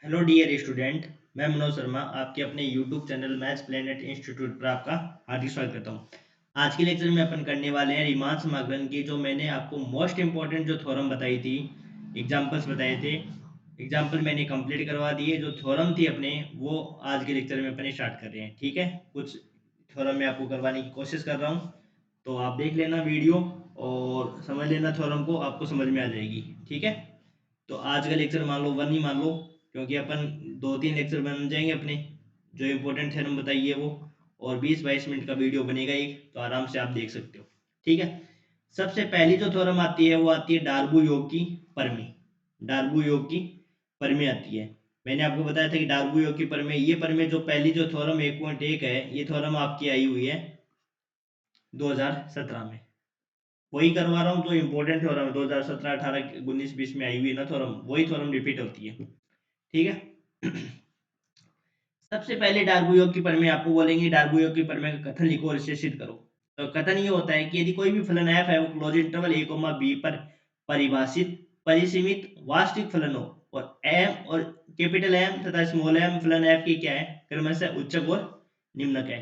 Hello dear student. मैं मनोज शर्मा आपके अपने YouTube channel maths planet institute पर आपका हार्दिक स्वागत करता हूँ। आज के लेक्चर में अपन करने वाले हैं रीमान समाकलन की, जो मैंने आपको मोस्ट इंपॉर्टेंट जो थ्योरम बताई थी, एग्जांपल्स बताए थे, एग्जांपल मैंने कंप्लीट करवा दिए। जो थ्योरम थी अपने, वो आज के लेक्चर में अपने स्टार्ट कर रहे हैं। ठीक है, कुछ थ्योरम मैं आपको करवाने की कोशिश कर रहा हूँ, तो आप देख लेना वीडियो और समझ लेना थ्योरम को, आपको समझ में आ जाएगी। ठीक है, तो आज का लेक्चर मान लो 1 ही मान लो, क्योंकि अपन 2-3 लेक्चर बन जाएंगे अपने, जो इम्पोर्टेंट थ्योरम बताइए वो, और 20-22 मिनट का वीडियो बनेगा एक, तो आराम से आप देख सकते हो। ठीक है, सबसे पहली जो थ्योरम आती है वो आती है डार्बू योग की परमेय। डार्बू योग की परमेय आती है। मैंने आपको बताया था कि डार्बू योग की परमेय, ये परमेय जो पहली जो थ्योरम 1.1 है, ये थ्योरम आपकी आई हुई है 2017 में। वही करवा रहा हूँ जो इम्पोर्टेंट थ्योरम है, 2017, 18, 19, 20 में आई हुई है ना थ्योरम, वही थ्योरम रिपीट होती है। ठीक है। सबसे पहले डार्बू योग की प्रमेय आपको बोलेंगे, डार्बू योग की प्रमेय का कथन लिखो और इसे सिद्ध करो। तो कथन ये होता है कि यदि कोई भी फलन f है वो क्लोज इंटरवल a, b पर परिभाषित परिसीमित वास्तविक फलन हो, और m और कैपिटल M तथा स्मॉल m फलन f की क्या है, क्रमशः उच्चक और निम्नक है।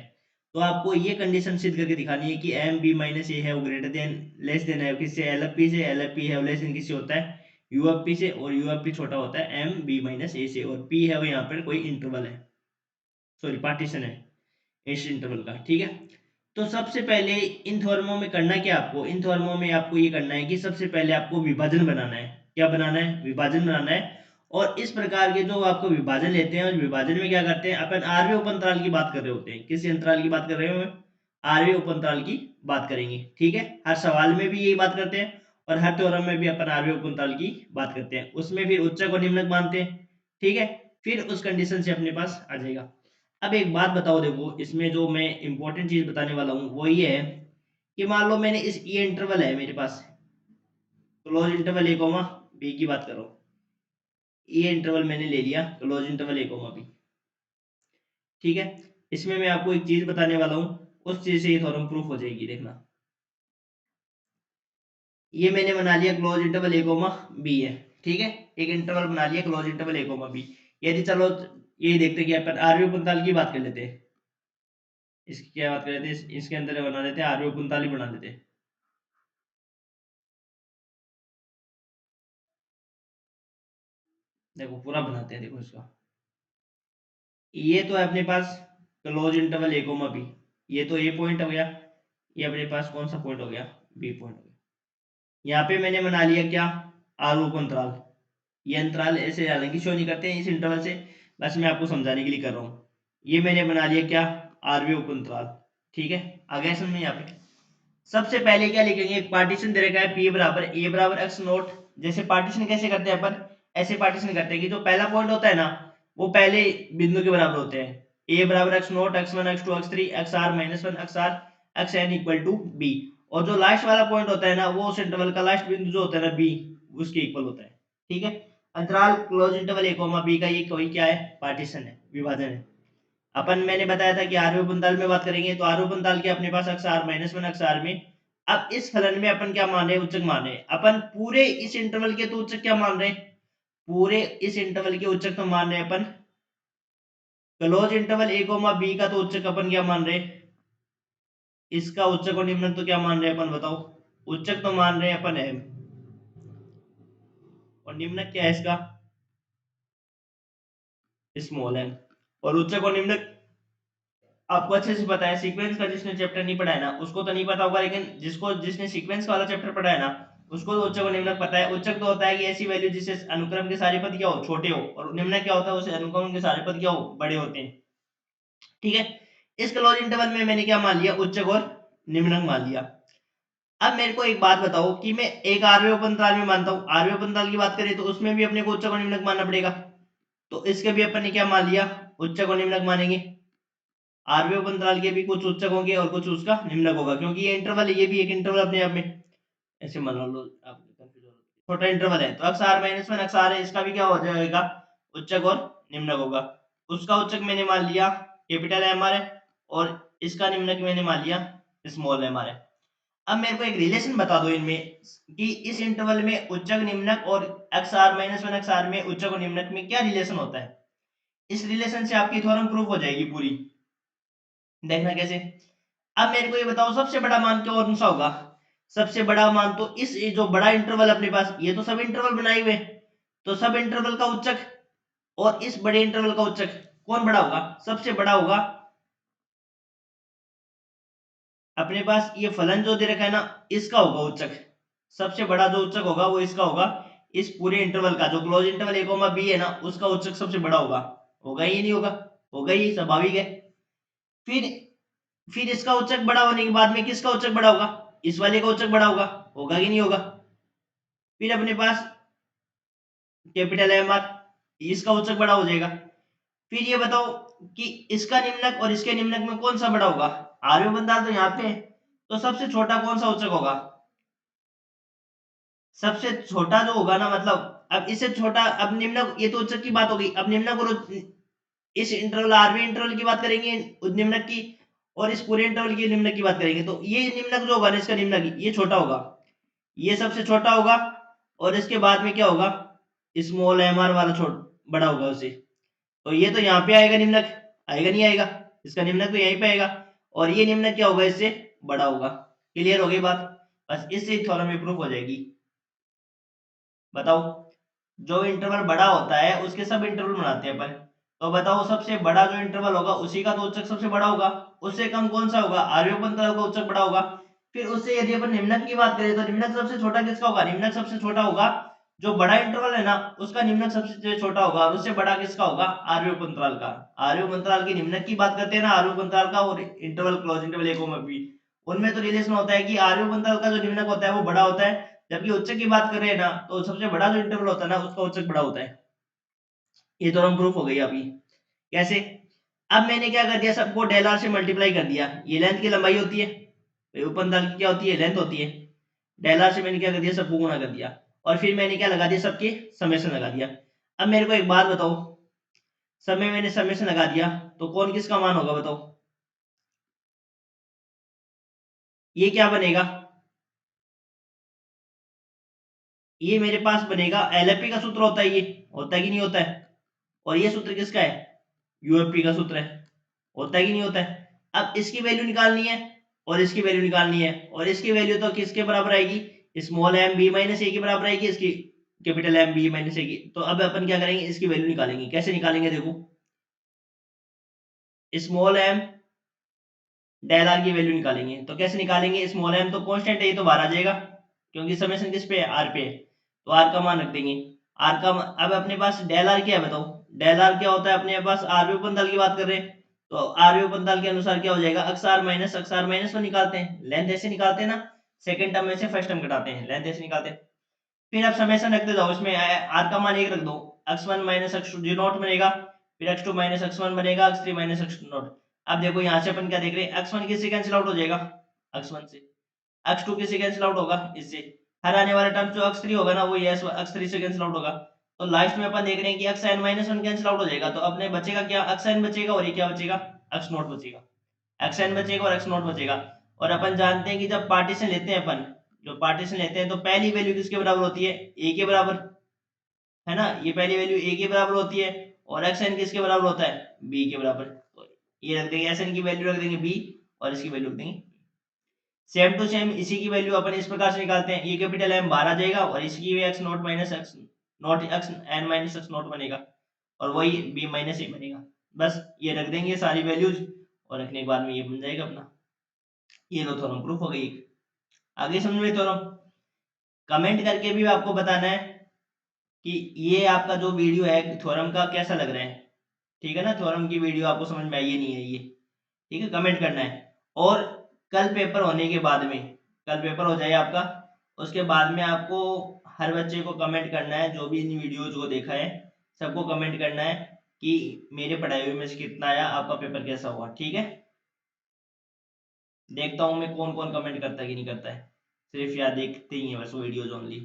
तो आपको ये कंडीशन सिद्ध करके दिखानी है कि m b माइनस ए है वो ग्रेटर देन लेस देन है किससे, LFP से, LFP है वो लेस देन किससे होता है, UFP से, और UFP छोटा होता है m b माइनस ए से, और p है वो यहाँ पर कोई इंटरवल है, सॉरी पार्टीशन है इस इंटरवल का। ठीक है, तो सबसे पहले इन थ्योरमों में करना क्या, आपको इन थ्योरमों में आपको ये करना है कि सबसे पहले आपको विभाजन बनाना है। क्या बनाना है, विभाजन बनाना है। और इस प्रकार के जो आपको विभाजन लेते हैं, उस विभाजन में क्या करते हैं अपन, आरवे उपअंतराल की बात कर रहे होते हैं। किस अंतराल की बात कर रहे हो, आरवे उपअंतराल की बात करेंगे। ठीक है, हर सवाल में भी यही बात करते हैं, और हर थ्योरम में भी अपन आरवे उपअंतराल की बात करते हैं। उसमें फिर उच्चक और निम्नक मानते हैं। ठीक है, फिर उस कंडीशन से अपने पास आ जाएगा। अब एक बात बताओ, देखो इसमें जो मैं इंपॉर्टेंट चीज बताने वाला हूँ वो ये है कि मान लो मैंने इस ये इंटरवल है मेरे पास, क्लोज इंटरवल ए कोमा बी की बात करो, ये इंटरवल मैंने ले लिया क्लोज इंटरवल ए कोमा बी। ठीक है, इसमें मैं आपको एक चीज बताने वाला हूँ, उस चीज से ये थ्योरम प्रूफ हो जाएगी, देखना। ये मैंने बना लिया क्लोज इंटरवल ए कोमा बी है। ठीक है, एक इंटरवल बना लिया क्लोज इंटरवल ए कोमा बी। यदि चलो ये देखते कि अपन आरवी उपंताल की बात कर लेते हैं, इसकी क्या बात कर लेते हैं, इसके अंदर बना देते हैं आरवी उपंताल ही बना देते हैं। देखो पूरा बनाते हैं, देखो इसका, ये तो है अपने पास क्लोज इंटरवल ए कोमा बी, ये तो ए पॉइंट हो गया, ये अपने पास कौन सा पॉइंट हो गया, बी पॉइंट हो गया। यहाँ पे मैंने बना लिया क्या, आरोप अंतराल। ये अंतराल ऐसे हालांकि शो नहीं करते हैं इस इंटरवल से, बस मैं आपको समझाने के लिए कर रहा हूँ। ये मैंने बना लिया क्या, आरवी उप अंतराल। ठीक है, आ गया समझ में। यहाँ पे सबसे पहले क्या लिखेंगे, एक पार्टीशन दे रखा है p बराबर a बराबर x नोट। जैसे पार्टीशन कैसे करते हैं अपन, ऐसे पार्टीशन करते हैं कि जो पहला पॉइंट होता है ना, वो पहले बिंदु के बराबर होते हैं। a बराबर x naught, x1, x2, x3, xr minus 1, xr, xn equal to b। और जो लास्ट वाला पॉइंट होता है ना, वो उस इंटरवल का लास्ट बिंदु जो होता है ना b, उसके इक्वल होता है। ठीक है, अंतराल close interval a comma b का ये कोई क्या है, पार्टीशन है, विभाजन है। अपन मैंने बताया था कि आरवे पंताल में बात करेंगे, तो आरवे पंताल के अपने पास अक्स आर माइनस 1 अक्स आर में। अब इस फलन में अपन क्या मान रहे हैं, उच्चक मान रहे हैं। अपन पूरे इस इंटरवल के तो उच्चक क्या मान रहे हैं, पूरे इस इंटरवल के उच्चक तो मान रहे हैं अपन क्लोज इंटरवल ए कोमा बी का, तो उच्चक अपन क्या मान रहे हैं, इसका उच्चक और निम्नक तो क्या मान रहे हैं अपन, बताओ। उच्चक तो मान रहे हैं अपन एम, और निम्नक क्या है इसका, स्मॉल एम। और उच्चक और निम्नक आपको अच्छे से पता है, सीक्वेंस का जिसने चैप्टर नहीं पढ़ा है ना, उसको तो नहीं पता होगा, लेकिन जिसने सीक्वेंस वाला चैप्टर पढ़ा है ना, उसको तो उच्चक और निम्नक पता है। उच्चक तो होता है कि ऐसी वैल्यू जिससे अनुक्रम के सारे पद क्या हो, छोटे हो, और निम्नक क्या होता है, उसे अनुक्रम के सारे पद क्या हो, बड़े होते हैं। ठीक है, इस क्लोज इंटरवल में मैंने क्या मान लिया, उच्चक और निम्नक मान लिया। अब मेरे को एक बात बताओ कि मैं एक आरवे उपअंतराल में मानता हूँ, आरवे उपअंतराल की बात करें तो उसमें भी अपने को उच्चक और निम्नक मानना पड़ेगा। तो इसके भी अपन ने क्या मान लिया, उच्चक और निम्नक मानेंगे। आरवे उपअंतराल के भी कुछ उच्चक होंगे और कुछ उसका निम्नक होगा, क्योंकि ये इंटरवल है, ये भी एक इंटरवल अपने आप में। ऐसे मान लो आप कंफ्यूज हो, छोटा इंटरवल है तो अक्स आर माइनस 1 अक्स आर है, इसका भी क्या हो जाएगा, उच्चक और निम्नक होगा। उसका उच्चक मैंने मान लिया कैपिटल एम आर है, और इसका निम्नक मैंने मान लिया स्मॉल एम आर है। अब मेरे को एक रिलेशन बता दो इनमें कि इस इंटरवल में उच्चक निम्नक और xr-1 xr में उच्चक और निम्नक में क्या रिलेशन होता है। इस रिलेशन से आपकी थ्योरम प्रूफ हो जाएगी पूरी। देखना कैसे। अब मेरे को ये बताओ सबसे बड़ा मान कौन सा होगा। सबसे बड़ा मान तो इस जो बड़ा इंटरवल अपने पास, ये तो सब इंटरवल बनाए हुए, तो सब इंटरवल का उच्चक और इस बड़े इंटरवल का उच्चक कौन बड़ा होगा। सबसे बड़ा होगा अपने पास ये फलन जो दे रखा है ना, इसका होगा उच्चक। सबसे बड़ा जो उच्चक होगा वो इसका होगा। इस पूरे इंटरवल का जो क्लोज इंटरवल a, b है ना, उसका उच्चक सबसे बड़ा होगा। होगा ही नहीं होगा? होगा ही, स्वाभाविक है। फिर इसका उच्चक बड़ा होने के बाद में किसका उच्चक बड़ा होगा। इस वाले का उच्चक बड़ा होगा। होगा कि नहीं होगा? फिर अपने पास कैपिटल एम आर, इसका उच्चक बड़ा हो जाएगा। फिर ये बताओ कि इसका निम्नक और इसके निम्नक में कौन सा बड़ा होगा। आर्य बंधाल तो यहाँ पे है, तो सबसे छोटा कौन सा उच्चक होगा। सबसे छोटा जो होगा ना, मतलब अब इससे छोटा, अब निम्नक, ये तो उच्चक की बात हो गई। अब निम्नक और इस इंटरवल आरबी इंटरवल की बात करेंगे निम्नक की, और इस पूरे इंटरवल की निम्नक की बात करेंगे। तो ये निम्नक जो होगा ना, इसका निम्नक ये छोटा होगा, ये सबसे छोटा होगा, और इसके बाद में क्या होगा, स्मॉल एम आर वाला बड़ा होगा उससे। तो ये तो यहाँ पे आएगा निम्नक, आएगा नहीं आएगा? इसका निम्नक तो यहीं पे आएगा, और ये निम्नक क्या होगा, इससे बड़ा होगा। क्लियर हो गई बात? बस इससे थ्योरम में प्रूफ हो जाएगी। बताओ, जो इंटरवल बड़ा होता है उसके सब इंटरवल बनाते हैं अपन। तो बताओ सबसे बड़ा जो इंटरवल होगा उसी का तो उच्चक सबसे बड़ा होगा। उससे कम कौन सा होगा, आर्योपंथराल का उच्चक बड़ा होगा। फिर उससे यदि अपन निम्नक की बात करें तो निम्नक सबसे छोटा किसका होगा। निम्नक सबसे छोटा होगा जो बड़ा इंटरवल है ना, उसका निम्नक सबसे छोटा होगा, और उससे बड़ा किसका होगा, आर्योपंथराल का। आर्योपंथराल की निम्नक की बात करते हैं ना, आर्योपंथराल का और interval close interval a, b, उनमें तो रिलेशन होता है कि आर्योपंथराल का जो निम्नक होता है वो बड़ा होता है, जबकि उच्चक की बात कर रहे हैं ना, तो सबसे बड़ा जो इंटरवल होता है ना, उसका उच्चक बड़ा होता है। ये तो हम प्रूफ हो गई अभी। कैसे? अब मैंने क्या कर दिया, सबको डेल आर से मल्टीप्लाई कर दिया। ये लेंथ की लंबाई होती है, ऊपर दाल की क्या होती है, लेंथ होती है। डेल आर से मैंने क्या कर दिया, सबको गुणा कर दिया, और फिर मैंने क्या लगा दिया, सबके समेशन लगा दिया। अब मेरे को एक बात बताओ, सब में मैंने समेशन लगा दिया, तो कौन किसका मान होगा बताओ। ये क्या बनेगा, ये मेरे पास बनेगा एलएफपी का सूत्र होता है, ये होता है कि नहीं होता है। और ये सूत्र किसका है, यूएफपी का सूत्र है। होता है कि नहीं होता है। अब इसकी वैल्यू निकालनी है, और इसकी वैल्यू निकालनी है, और इसकी वैल्यू तो किसके बराबर आएगी, स्मॉल एम बी माइनस ए के बराबर आएगी, इसकी कैपिटल एम बी माइनस ए की। तो अब अपन क्या करेंगे, इसकी वैल्यू निकालेंगे। कैसे निकालेंगे, देखो, स्मॉल एम डेल आर की वैल्यू निकालेंगे। तो कैसे निकालेंगे, स्मॉल एम तो कांस्टेंट है, ये तो बाहर आ जाएगा, क्योंकि समेशन किस पे है, आर पे है, तो आर का मान रख देंगे। आर का अब अपने पास डेल आर क्या है बताओ। डेल आर क्या होता है, अपने पास आर वे पंथाल की बात कर रहे हैं, तो आर वे पंथाल के अनुसार क्या हो जाएगा, अक्स आर माइनस तो निकालते हैं, लेंथ ऐसे निकालते हैं ना, सेकंड टर्म में से फर्स्ट टर्म घटाते हैं, लेंथ ऐसे निकालते हैं। फिर आप समेशन रखते जाओ, इसमें आर का मान एक रख दो, x1 minus x2 ji not बनेगा, फिर x2 माइनस x1 बनेगा, x3 माइनस x2 नॉट। अब देखो यहाँ से अपन क्या देख रहे हैं, x1 किससे कैंसिल आउट हो जाएगा, x1 से। x2 किससे कैंसिल आउट होगा, इससे। हर आने वाला टर्म जो x3 होगा ना, वो ये x3 से कैंसिल आउट होगा। तो लास्ट में अपन देख रहे हैं कि xn माइनस 1 कैंसिल आउट हो जाएगा, तो अपने बचेगा क्या, xn बचेगा, और ये क्या बचेगा, x नॉट बचेगा। xn बचेगा और x नॉट बचेगा। और अपन जानते हैं कि जब पार्टीशन लेते हैं अपन, जो पार्टीशन लेते हैं, तो पहली वैल्यू किसके बराबर होती है, a के बराबर, है ना। ये पहली वैल्यू a के बराबर होती है, और xn किसके बराबर होता है, b के बराबर। तो ये रख देंगे, xn की वैल्यू रख देंगे b, और इसकी वैल्यू रख देंगे। सेम टू सेम इसी की वैल्यू अपन इस प्रकार से निकालते हैं, ये कैपिटल M बाहर आ जाएगा, और इसकी भी x not minus x not x n minus x not बनेगा, और वही b माइनस a बनेगा। बस ये रख देंगे सारी वैल्यूज, और रखने के बाद में ये बन जाएगा अपना। ये लो थ्योरम प्रूफ हो गई। आगे समझ में थ्योरम। कमेंट करके भी आपको बताना है कि ये आपका जो वीडियो है थ्योरम का कैसा लग रहा है। ठीक है ना, थ्योरम की वीडियो आपको समझ में आई है नहीं है ये, ठीक है, कमेंट करना है। और कल पेपर होने के बाद में, कल पेपर हो जाए आपका, उसके बाद में आपको हर बच्चे को कमेंट करना है, जो भी इन वीडियोज को देखा है सबको कमेंट करना है कि मेरे पढ़ाई हुए में से कितना आया, आपका पेपर कैसा हुआ। ठीक है, देखता हूँ मैं कौन कौन कमेंट करता है कि नहीं करता है। सिर्फ यार देखते ही हैं बस वीडियोज ओनली।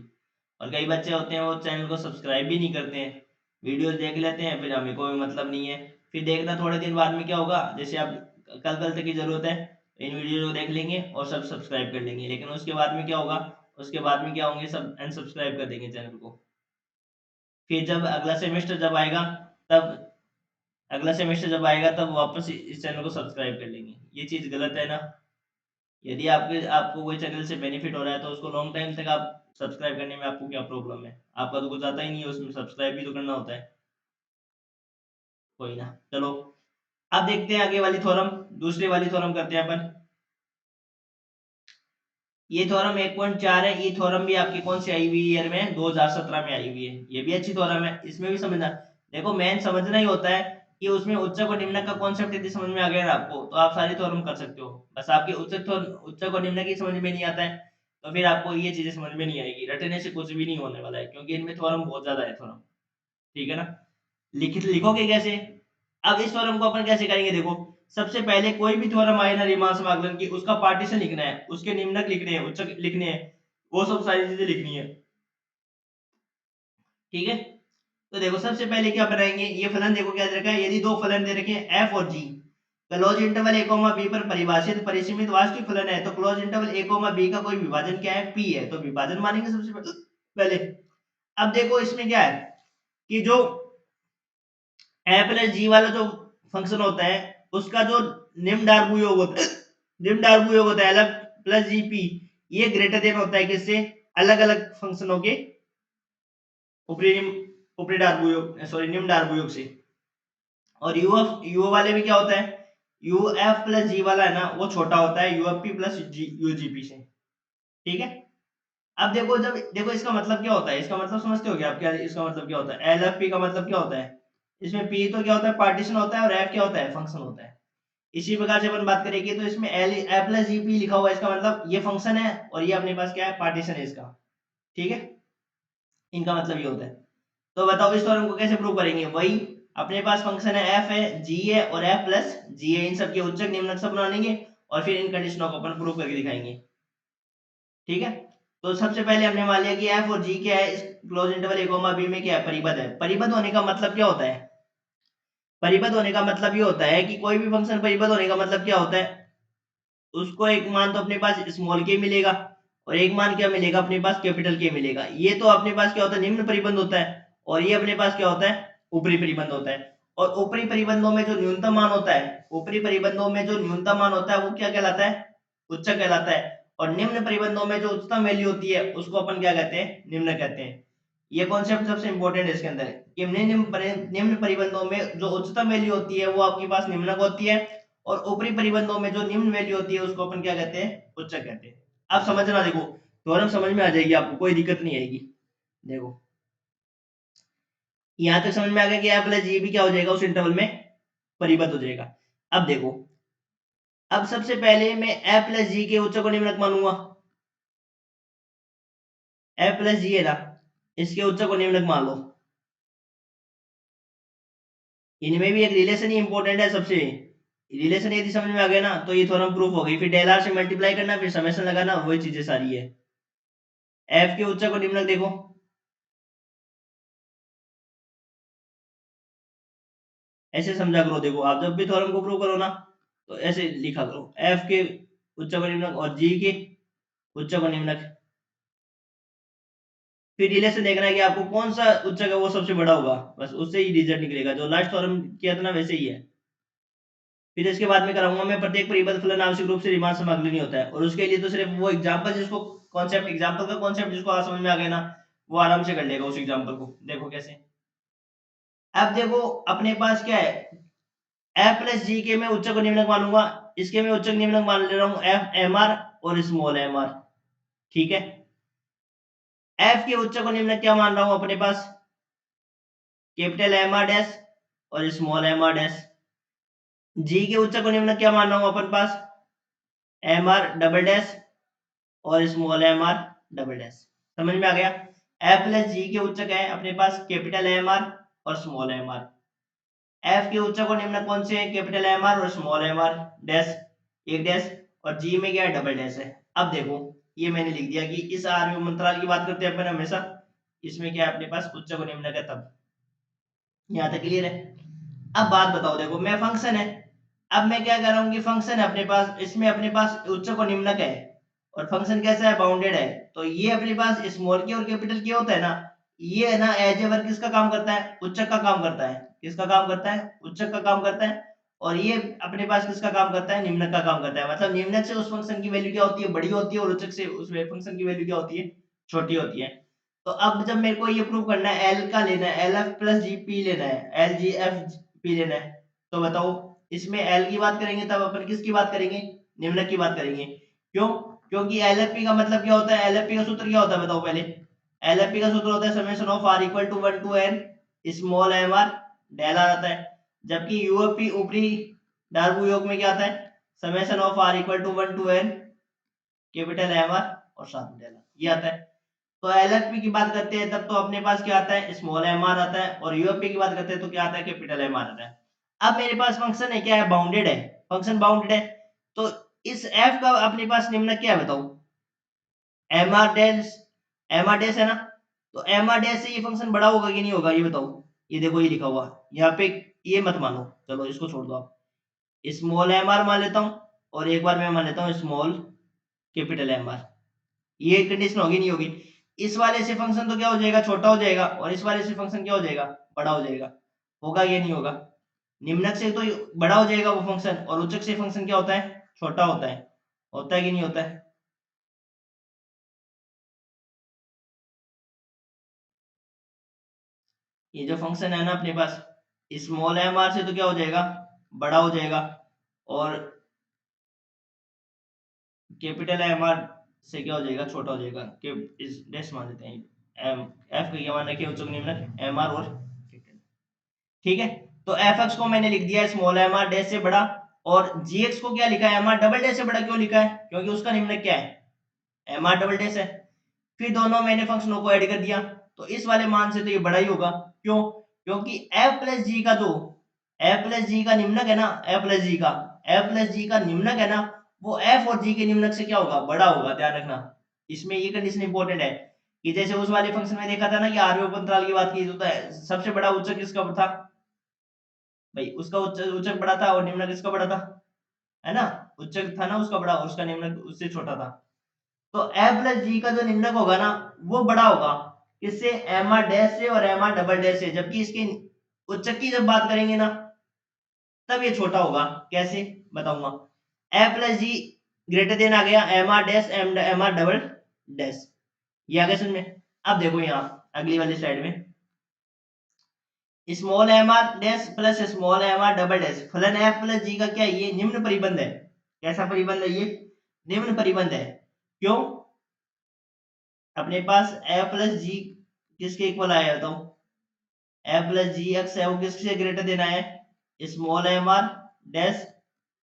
और कई बच्चे होते हैं वो चैनल को सब्सक्राइब भी नहीं करते हैं, वीडियोस देख लेते हैं, फिर हमें कोई मतलब नहीं है। फिर देखना थोड़े दिन बाद में क्या होगा, जैसे आप कल कल तक की जरूरत है, इन वीडियो को देख लेंगे और सब सब्सक्राइब कर लेंगे, लेकिन उसके बाद में क्या होगा, उसके बाद में क्या होंगे, सब अनसब्सक्राइब कर देंगे चैनल को। फिर जब अगला सेमेस्टर जब आएगा तब वापस इस चैनल को सब्सक्राइब कर लेंगे। ये चीज गलत है ना। यदि आपको कोई चैनल से बेनिफिट हो रहा है तो उसको लॉन्ग टाइम तक आप सब्सक्राइब करने में आपको क्या प्रॉब्लम है? आपका तो कुछ आता ही नहीं है उसमें, सब्सक्राइब भी तो करना होता है। कोई ना, चलो अब देखते हैं आगे वाली थ्योरम। दूसरी वाली थ्योरम करते हैं अपन। ये थ्योरम 1.4 है। ये थ्योरम भी आपकी कौन सी आई हुई ईयर में, 2017 में आई हुई है। ये भी अच्छी थ्योरम है, इसमें भी समझना। देखो मेन समझना ही होता है कि उसमें उच्चक और निम्नक का कॉन्सेप्ट यदि समझ में आ गया ना आपको, तो आप सारी थ्योरम कर सकते हो। बस आपके उच्चक और निम्नक ही समझ में नहीं आता है तो फिर आपको ये चीजें समझ में नहीं आएगी, रटने से कुछ भी नहीं होने वाला है, क्योंकि इनमें थ्योरम बहुत ज्यादा है थ्योरम। ठीक है ना। लिखोगे कैसे? अब इस थ्योरम को अपन कैसे करेंगे, देखो सबसे पहले कोई भी थ्योरम आए ना रीमान समाकलन की, उसका पार्टीशन लिखना है, उसके निम्नक लिखने हैं, उच्चक लिखने हैं, वो सब सारी चीजें लिखनी है। ठीक है। तो देखो सबसे पहले क्या बनाएंगे, ये फलन देखो क्या दे रखा है, यदि दो फलन दे रखे हैं एफ और जी, क्लोज इंटरवल ए कोमा बी पर परिभाषित परिसीमित वास्तविक फलन है, तो क्लोज इंटरवल ए कोमा बी का कोई विभाजन क्या है, पी है, तो विभाजन मानेंगे सबसे पहले। अब देखो इसमें क्या है कि जो ए प्लस जी वाला जो फंक्शन होता है, उसका जो निम्न डार्बु योग होता है, निम्न डार्बु योग होता है एल प्लस जी पी, ये ग्रेटर देन होता है किससे, अलग अलग फंक्शनों के ऊपरी ऊपरी डार्बु योग, सॉरी निम्न डार्बु योग से। और यू वाले में क्या होता है, यू एफ प्लस जी वाला है ना, वो छोटा होता है U F P plus you G P से। ठीक है। अब देखो जब देखो इसका मतलब क्या होता है, इसका मतलब समझते हो क्या आप, क्या इसका मतलब क्या होता है, एल एफ पी का मतलब क्या होता है, इसमें पी तो क्या होता है, पार्टीशन होता है, और एफ क्या होता है, फंक्शन होता है। इसी प्रकार से अपन बात करेंगे तो इसमें L A plus G P लिखा हुआ है, इसका मतलब ये फंक्शन है और ये अपने पास क्या है, पार्टीशन है इसका। ठीक है। इनका मतलब ये होता है। तो बताओ इस थ्योरम को कैसे प्रूव करेंगे, वही अपने पास फंक्शन है एफ है जी है और एफ प्लस जी है, इन सब के उच्चक निम्नक सब बना लेंगे और फिर इन कंडीशनों को अपन प्रूव करके दिखाएंगे। ठीक है। तो सबसे पहले हमने मान लिया कि एफ और जी क्या है, इस क्लोज इंटरवल ए कॉमा बी में क्या है, परिबद्ध है। परिबद्ध होने का मतलब क्या होता है, परिबद्ध होने का मतलब ये होता है कि कोई भी फंक्शन परिबद्ध होने का मतलब क्या होता है, उसको एक मान तो अपने पास स्मॉल के मिलेगा और एक मान क्या मिलेगा, अपने पास कैपिटल के मिलेगा। ये तो अपने पास क्या होता है, निम्न परिबंध होता है, और ये अपने पास क्या होता है, ऊपरी परिबंध होता है। और ऊपरी परिबंधों में जो न्यूनतम मान होता है, ऊपरी परिबंधों में जो न्यूनतम मान होता है वो क्या कहलाता है, उच्चक कहलाता है। और निम्न परिबंधों में जो उच्चतम वैल्यू होती है उसको अपन क्या कहते हैं, निम्न कहते हैं। ये कॉन्सेप्ट सबसे इंपॉर्टेंट है इसके अंदर कि निम्न परिबंधों में जो उच्चतम वैल्यू होती है वो आपके पास निम्नक होती है, और ऊपरी परिबंधों में जो निम्न वैल्यू होती है उसको अपन क्या कहते हैं, उच्चक कहते हैं। अब समझना, देखो थ्योरम समझ में आ जाएगी आपको, कोई दिक्कत नहीं आएगी। देखो यहां तक समझ में आ गया कि ए प्लस जी भी क्या हो जाएगा, उस इंटरवल में परिबद्ध हो जाएगा। अब देखो, अब सबसे पहले मैं ए प्लस जी के उच्चक को निम्नक मानूंगा, ए प्लस जी है ना, इसके उच्चक को निम्नक मान लो। इनमें भी एक रिलेशन ही इंपॉर्टेंट है सबसे, रिलेशन यदि समझ में आ गया ना तो ये थ्योरम प्रूफ हो गई। फिर डेल आर से मल्टीप्लाई करना, फिर समेशन लगाना, वही चीजें सारी है। एफ के उच्चक और निम्नक देखो, ऐसे समझा करो। देखो आप जब भी थ्योरम को प्रूव करो ना तो ऐसे लिखा करो, एफ के उच्चक और निम्नक और जी के उच्चक और निम्नक। फिर रिलेशन देखना है कि आपको कौन सा उच्चक है वो सबसे बड़ा होगा, बस उससे ही रिजल्ट निकलेगा। जो लास्ट थ्योरम किया था ना वैसे ही है। फिर इसके बाद में कराऊंगा मैं प्रत्येक परिबद्ध फलन आवश्यक रूप से रीमान समाकलन नहीं होता है, और उसके लिए तो सिर्फ वो एग्जांपल जिसको कॉन्सेप्ट, एग्जांपल का कॉन्सेप्ट जिसको आज समझ में आ गया ना, वो आराम से कर लेगा उस एग्जांपल को। देखो कैसे, अब देखो अपने पास क्या है, एफ प्लस जी के मैं उच्चक और निम्नक मानूंगा, इसके मैं उच्चक निम्नक मान ले रहा हूँ एफ एम आर और स्मॉल एम आर। ठीक है। एफ के उच्चक और निम्नक क्या मान रहा हूँ अपने पास, कैपिटल एम आर डैश और small M R dash. G के उच्चक और निम्नक क्या मान रहा हूँ अपन पास, एम आर डबल डैश और small M R double dash. समझ में आ गया। एफ प्लस जी के उच्चक है अपने पास कैपिटल एम आर और स्मॉल एम आर। एफ के उच्चक और निम्नक कौन से हैं, कैपिटल एम आर और स्मॉल एम आर डैश, एक डैश, और जी में क्या है, डबल डैश है। अब देखो ये मैंने लिख दिया कि इस आर अंतराल की बात करते हैं अपन हमेशा, इसमें क्या है अपने पास उच्चक और निम्नक है, तब यहाँ तक क्लियर है। अब बात बताओ, देखो मैं फंक्शन है, अब मैं क्या कर रहा हूँ कि फंक्शन है अपने पास, इसमें अपने पास उच्चक और निम्नक है और फंक्शन कैसा है, बाउंडेड है। तो ये अपने पास स्मॉल के और कैपिटल के होता है ना, ये है ना एज ए वर्ग किसका काम करता है, उच्चक का काम करता है। किसका काम करता है, उच्चक का काम करता है। और ये अपने पास किसका काम करता है, निम्नक का काम करता है। मतलब निम्नक से उस फंक्शन की वैल्यू क्या होती है, बड़ी होती है, और उच्चक से उस फंक्शन की वैल्यू क्या होती है, छोटी होती है। तो अब जब मेरे को ये प्रूव करना है, एल का लेना है, L F plus G P लेना है, एल जी एफ पी लेना है, तो बताओ इसमें एल की बात करेंगे तब अपन किसकी बात करेंगे, निम्नक की बात करेंगे। क्यों, क्योंकि एलएफपी का मतलब क्या होता है, एलएफपी का सूत्र क्या होता है बताओ पहले। एलएफपी का सूत्र होता है summation of R equal to 1 to N small M R del R आता है। जबकि यूएफपी ऊपरी डार्बू योग में क्या आता है, summation of R equal to 1 to N capital M R और साथ में डेल आर, ये आता है। तो एलएफपी की बात करते हैं तब तो अपने पास क्या आता है, स्मॉल एम आर आता है, और यूएफपी की बात करते हैं तो क्या आता है, कैपिटल एम आर आता है। अब मेरे पास फंक्शन है, क्या है, बाउंडेड है, फंक्शन बाउंडेड है। तो इस एफ का अपने पास निम्नक क्या है बताओ, M R dash, M R dash है ना। तो एम आर डैश से ये फंक्शन बड़ा होगा कि नहीं होगा, ये बताओ। ये देखो ये लिखा हुआ यहाँ पे, ये मत मानो, चलो इसको छोड़ दो आप, स्मॉल एम आर मान लेता हूँ और एक बार मैं मान लेता हूँ स्मॉल कैपिटल एम आर। ये कंडीशन होगी नहीं होगी, इस वाले से फंक्शन तो क्या हो जाएगा, छोटा हो जाएगा, और इस वाले से फंक्शन क्या हो जाएगा, बड़ा हो जाएगा। होगा ये नहीं होगा, निम्नक से तो बड़ा हो जाएगा वो फंक्शन, और उच्चक से फंक्शन क्या होता है, छोटा होता है। होता है कि नहीं होता है। ये जो फंक्शन है ना अपने पास, स्मॉल एम आर से तो क्या हो जाएगा, बड़ा हो जाएगा, और कैपिटल एम आर से क्या हो जाएगा, छोटा हो जाएगा। इस डैश मान लेते हैं, एम एफ का क्या मान रखे उच्चक निम्नक एम आर और कैपिटल। ठीक है, तो एफ एक्स को मैंने लिख दिया स्मॉल एम आर डैश से बड़ा, और जी एक्स को क्या लिखा है, एम आर डबल डैश से बड़ा। क्यों लिखा है, क्योंकि उसका निम्नक क्या है, एम आर डबल डैश है। फिर दोनों मैंने फंक्शनों को ऐड कर दिया, तो इस वाले मान से तो ये बड़ा ही होगा। क्यों, क्योंकि एफ प्लस जी का जो, एफ प्लस जी का निम्नक है ना, एफ प्लस जी का, एफ प्लस जी का निम्नक है ना, वो एफ और जी के निम्नक से क्या होगा, बड़ा होगा। ध्यान रखना, इसमें ये कंडीशन इंपॉर्टेंट है कि जैसे उस वाले फंक्शन में देखा था ना कि आरवे उपअंतराल की बात की, तो सबसे बड़ा उच्चक किसका था भाई, उसका उच्चक उच्चक बड़ा था और निम्नक किसका बड़ा था, है ना। उच्चक था ना उसका बड़ा, और उसका निम्नक उससे छोटा था। तो एफ प्लस जी का जो निम्नक होगा ना, वो बड़ा होगा किससे, एम आर डैश से और एम आर डबल डैश से। जबकि इसके उच्चक की जब बात करेंगे ना, तब ये छोटा होगा। कैसे बताऊंगा, F plus G greater than आ गया M R dash M R double dash, ये आ गया समझ में। अब देखो यहाँ अगली वाली स्लाइड में, small M R dash plus small M R double dash फलन एफ प्लस जी का क्या, ये निम्न परिबंध है। कैसा परिबंध है ये, निम्न परिबंध है। क्यों, अपने पास एफ प्लस जी किसके इक्वल आया बताओ, एफ प्लस जी एक्स है वो किससे ग्रेटर देना है, स्मॉल एम आर डैश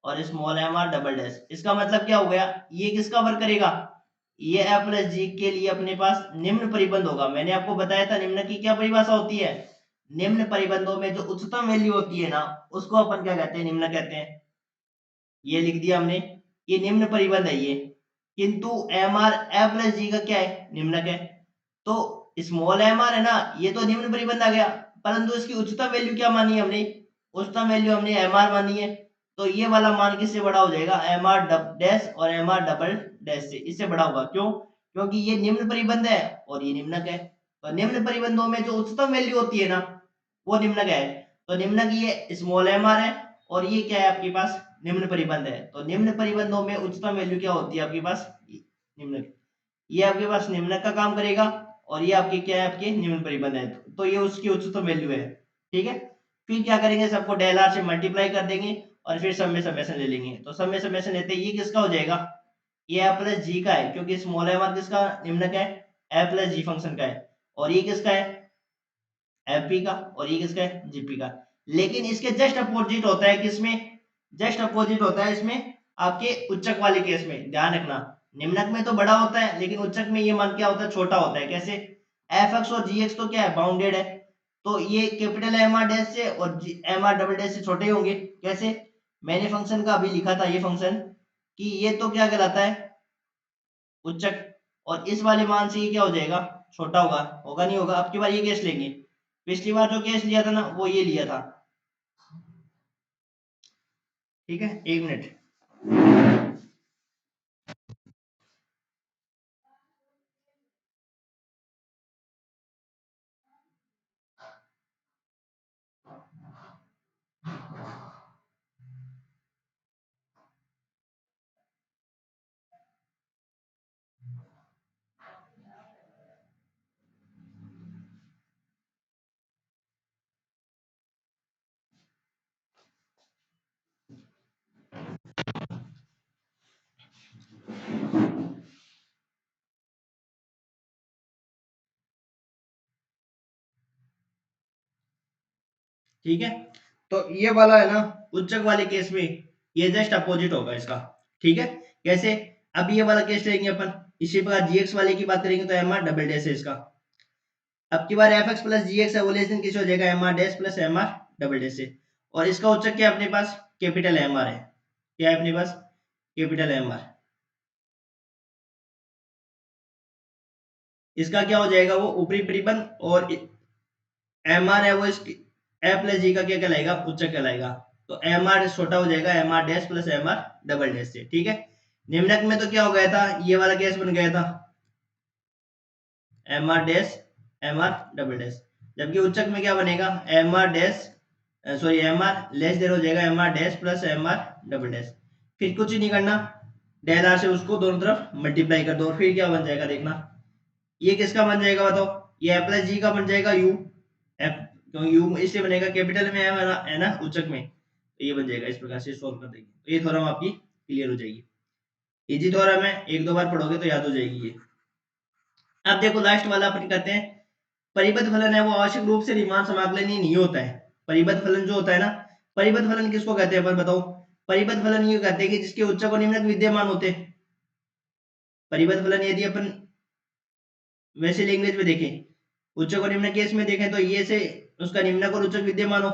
और small M R double dash. इसका मतलब क्या हो गया, ये किसका वर्क करेगा, ये एफ प्लस जी के लिए अपने पास निम्न परिबंध होगा। मैंने आपको बताया था निम्न की क्या परिभाषा होती है, निम्न परिबंधों में जो उच्चतम वैल्यू होती है ना, उसको अपन क्या कहते हैं, निम्न कहते हैं। ये लिख दिया हमने, ये निम्न परिबंध है ये। किंतु M R F plus G का क्या है, निम्नक है। तो स्मॉल एम आर है ना, ये तो निम्न परिबंध आ गया, परंतु इसकी उच्चतम वैल्यू क्या मानी है हमने, उच्चतम वैल्यू हमने एम आर मानी है। तो ये वाला मान किससे बड़ा हो जाएगा, एम आर डैश और एम आर डबल डैश से, इससे बड़ा होगा। क्यों, क्योंकि ये निम्न परिबंध है और ये निम्नक है। तो निम्न परिबंधों में जो उच्चतम वैल्यू होती है ना, वो निम्नक है। तो निम्नक ये स्मॉल एम आर है, और ये क्या है आपके पास, निम्न परिबंध है। तो निम्न परिबंधों में उच्चतम वैल्यू क्या होती है आपके पास, निम्नक। ये आपके पास निम्नक का काम करेगा, और ये आपके क्या है, आपके निम्न परिबंध है। तो ये उसकी उच्चतम वैल्यू है। ठीक है, फिर क्या करेंगे, सबको डेल आर से मल्टीप्लाई कर देंगे, और फिर सब में समेशन ले लेंगे। तो सब में समेशन लेते हैं, ये किसका हो जाएगा, ये एफ प्लस जी का है, क्योंकि स्मॉल एम आर किसका निम्नक है, एफ प्लस जी फंक्शन का है। और ये किसका है, एफ पी का, और ये किसका है, जीपी का। लेकिन इसके जस्ट अपोजिट होता है किसमें, जस्ट अपोजिट होता है इसमें, आपके उच्चक वाले केस में। ध्यान रखना, निम्नक में तो बड़ा होता है, लेकिन उच्चक में ये मान क्या होता है, छोटा होता है। कैसे, एफ एक्स और जी एक्स तो क्या है, बाउंडेड है। तो ये कैपिटल एम आर डैश से और एम आर डबल डैश से छोटे होंगे। कैसे, मैंने फंक्शन का अभी लिखा था ये फंक्शन, कि ये तो क्या कहलाता है, उच्चक, और इस वाले मान से ये क्या हो जाएगा, छोटा होगा। होगा नहीं होगा, अब की बार ये केस लेंगे। पिछली बार जो केस लिया था ना, वो ये लिया था। ठीक है, 1 मिनट। ठीक है, तो ये वाला है ना, उच्चक वाले केस में ये जस्ट अपोजिट होगा इसका। ठीक है, कैसे? अब ये वाला केस लेंगे अपन, इसी प्रकार जीएक्स वाले की बात करेंगे तो एम आर डबल डैश है इसका। अब की बार F X plus G X है वो लेसन किस हो जाएगा, M R dash plus M R double dash से। और इसका उच्चक क्या अपने पास, कैपिटल एम आर है। क्या है अपने पास, कैपिटल एम आर। इसका क्या हो जाएगा, वो ऊपरी परिबंध, और एम आर है वो इसकी ए प्लस जी का क्या कहलाएगा, उच्चक कहलाएगा। तो एम आर छोटा हो जाएगा M R dash plus M R double dash से। ठीक है, निम्नक में तो क्या हो गया था, ये वाला केस बन गया था M R dash M R double dash, जबकि उच्चक में क्या बनेगा, M R dash sorry M R less देर हो जाएगा M R dash plus M R double dash. फिर कुछ नहीं करना, डेल आर से उसको दोनों तरफ मल्टीप्लाई कर दो, फिर क्या बन जाएगा देखना, ये किसका बन जाएगा बताओ, ये ए प्लस जी का बन जाएगा यू एफ, क्योंकि यू इसलिए बनेगा कैपिटल में है ना उच्चक में, तो ये बन जाएगा। इस प्रकार से सॉल्व कर देंगे तो ये थ्योरम आपकी क्लियर हो जाएगी। इजी थ्योरम है, एक दो बार पढ़ोगे तो याद हो जाएगी ये। अब देखो लास्ट वाला अपन कहते हैं, परिबद्ध फलन है वो आवश्यक रूप से रीमान समाकलनीय नहीं होता है। परिबद्ध फलन जो होता है ना, परिबद्ध फलन किसको कहते हैं अपन बताओ, परिबद्ध फलन ये कहते हैं कि जिसके उच्चक और निम्नक विद्यमान होते हैं। परिबद्ध फलन यदि अपन वैसे लैंग्वेज में देखें, उच्चक और निम्नक केस में देखें तो ये से उसका निम्नक और उच्चक विद्यमान हो,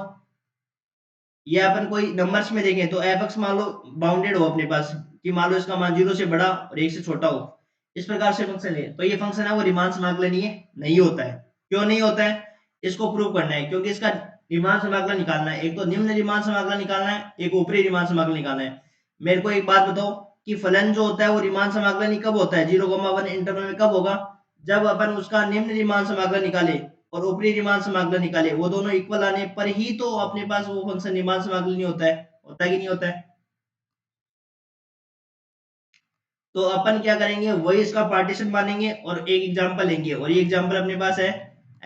या अपन कोई नंबर्स में देखें तो एफ एक्स मान लो बाउंडेड हो अपने पास, कि मान लो इसका मान 0 से बड़ा और 1 से छोटा हो, इस प्रकार से फंक्शन है, तो ये फंक्शन है वो रीमान समाकलनीय नहीं होता है। क्यों नहीं होता है, इसको प्रूव करना है, क्योंकि इसका रीमान समाकलन निकालना है, एक तो निम्न रीमान समाकलन निकालना है, एक ऊपरी रीमान समाकलन निकालना है। मेरे को एक बात बताओ कि फलन जो होता है वो रीमान समाकलन कब होता है, 0,1 इंटरवल में कब होगा, जब अपन उसका निम्न रीमान समाकलन निकाले और ऊपरी रीमान समाकलन निकाले, वो दोनों इक्वल आने पर ही तो अपने पास वो फंक्शन रीमान समाकलन नहीं होता है। होता है कि नहीं होता है? तो अपन क्या करेंगे, वही इसका पार्टीशन मानेंगे और एक एग्जांपल लेंगे, और ये एग्जांपल अपने पास है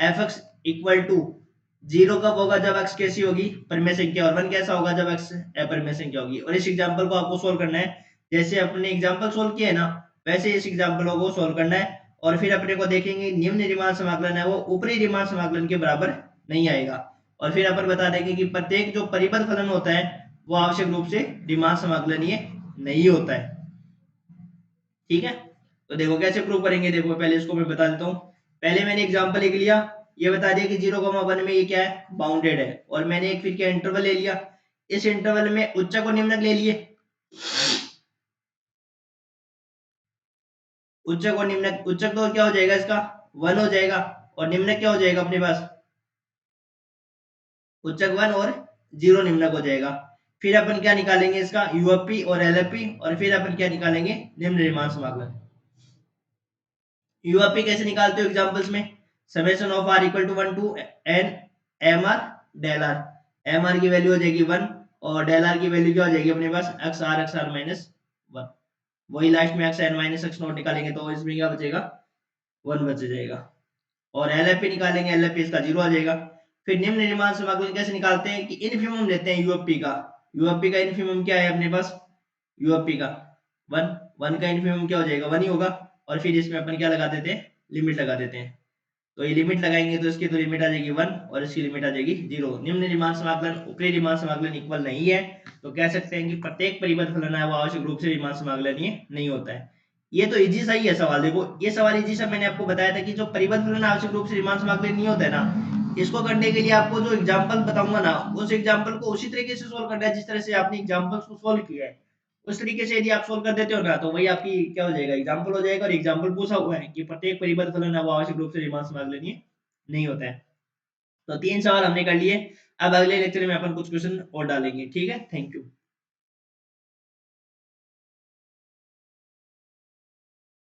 एफ एक्स इक्वल टू 0 कब होगा, जब एक्स कैसी होगी, परिमेय संख्या, और 1 कैसा होगा, जब एक्स अपरिमेय संख्या होगी। और इस एग्जांपल को आपको सोल्व करना है, जैसे अपने एग्जांपल सोल्व किया है ना, वैसे इस एग्जांपलों को सोल्व करना है। और फिर अपने को देखेंगे निम्न रीमान समाकलन है वो ऊपरी रीमान समाकलन के बराबर नहीं आएगा। और फिर अपन बता देंगे कि प्रत्येक जो परिबद्ध फलन होता है वो आवश्यक रूप से रीमान समाकलनीय नहीं होता है। ठीक है, तो देखो कैसे प्रूव करेंगे, देखो पहले इसको मैं बता देता हूँ। पहले मैंने एग्जांपल लिख लिया, ये बता दिया कि 0,1 में ये क्या है, बाउंडेड है, और मैंने एक फिर क्या इंटरवल ले लिया, इस इंटरवल में उच्चक और निम्नक ले लिए, उच्चक और निम्नक, उच्चक तो क्या हो जाएगा इसका 1 हो जाएगा, और निम्नक क्या हो जाएगा अपने पास, उच्चक 1 और 0 निम्नक हो जाएगा। फिर अपन क्या निकालेंगे इसका यूएफपी और एलएफपी, और फिर अपन क्या निकालेंगे निम्न रीमान समाकलन। यूएफपी कैसे निकालते हो एग्जांपल्स में, summation of R equal to 1 to N M R del R, M R की वैल्यू हो जाएगी 1 और डेल आर की वैल्यू क्या हो जाएगी अपने पास एक्स आर माइनस 1, वही लास्ट में X N minus X naught निकालेंगे तो इसमें क्या बचेगा 1 बच जाएगा। और एलएफपी निकालेंगे, एलएफपी इसका 0 आ जाएगा। फिर निम्न निर्माण समाकलन कैसे निकालते हैं कि इनफिमम लेते हैं यूएफपी का, यूएफपी का इनफिमम क्या है अपने पास, यूएफपी का 1, 1 का इनफिमम क्या हो जाएगा 1 ही होगा। और फिर इसमें अपन क्या लगा देते हैं, लिमिट लगा देते हैं, तो ये लिमिट लगाएंगे तो इसकी तो लिमिट आ जाएगी 1 और इसकी लिमिट आ जाएगी 0। निम्न रीमान समाकलन ऊपरी रीमान समाकलन इक्वल नहीं है, तो कह सकते हैं कि प्रत्येक परिबद्ध फलन है वो आवश्यक रूप से रीमान समाकलनीय नहीं होता है। ये तो इजी सा ही है सवाल, देखो ये सवाल इजी सा मैंने आपको बताया था कि जो परिबद्ध फलन आवश्यक रूप से रीमान समाकलनीय नहीं होता है ना, इसको करने के लिए आपको जो एग्जांपल बताऊंगा ना, उस एग्जांपल को उसी तरीके से सोल्व करना है जिस तरह से आपने एग्जांपल्स को सोल्व किया है। उस तरीके से यदि आप सोल्व कर देते हो ना, तो वही आपकी क्या हो जाएगा एग्जांपल हो जाएगा। और एग्जांपल पूछा हुआ है कि प्रत्येक परिबद्ध फलन है वो आवश्यक रूप से रीमान समाकलनीय नहीं होता है। तो 3 सवाल हमने कर लिए, अब अगले लेक्चर में अपन कुछ क्वेश्चन और डालेंगे। ठीक है, थैंक यू।